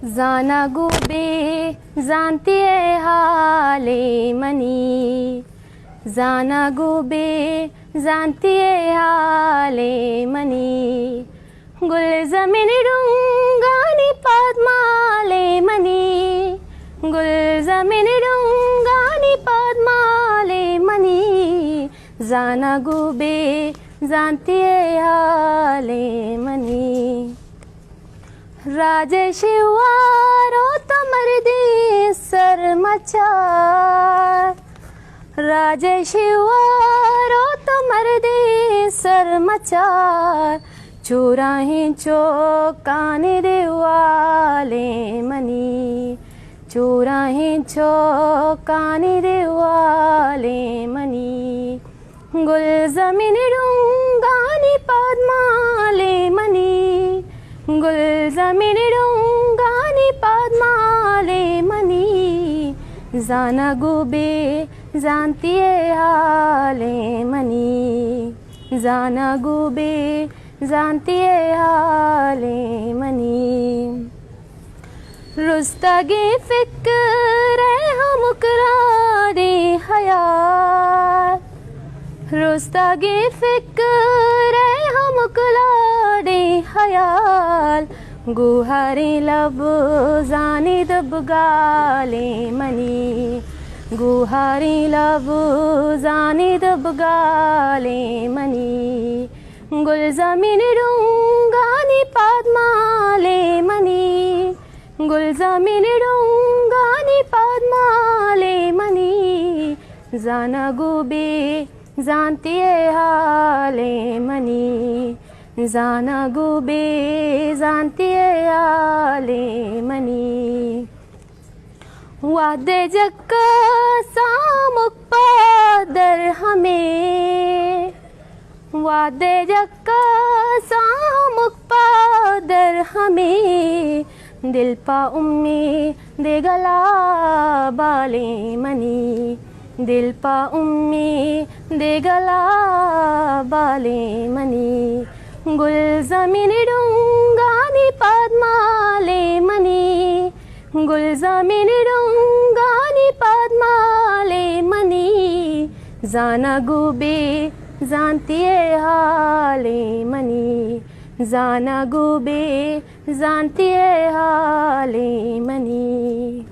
जाना गुबे जानतीये हाले मनी, जाना गुबे जानतीये हाले मनी, गुल जमीन डुंगानी पद्माले मनी, गुल जमीन डुंगानी पद्माले मनी, जाना गुबे जानतीये हाले मनी. राजे शिवारो तो मर्दी सरमचार, राजे शिवारो तो मर्दी सरमचार, चोराही चौकाने देवाले मनी, चोराही चौकाने देवाले मनी, गुल जमीन डुंगानी पद्माले मनी, गुल जमीन डुंगानी पद्माले मनी, जाना गुबे जानतीये हाले मनी, जाना गुबे जानतीये हाले मनी. रुस्तगी फिक्र हम मुकरारे हयार, रुस्तगी फिक्र हम मुकरारे हयाल, गुहारी लब जानी दबगाले मनी, गुहारी लब जानी दबगाले मनी, गुल जमीन डुंगानी पद्माले मनी, गुल जमीन डुंगानी पद्माले मनी, जाना गुबे जानतीये हाले मनी, जाना गुबे जानतीये हाले मनी. वादे जक्का सामुक पादर हमें, वादे जक्का सामुक पादर हमें, दिल पा उम्मी दे गला बाले मनी, दिल पा उम्मी दे गला बाले मनी, गुल जमीन डुंगानी पद्माले मनी, गुल जमीन डुंगानी पद्माले मनी, जाना गुबे जानतीये हाले मनी, जाना गुबे जानतीये हाले मनी.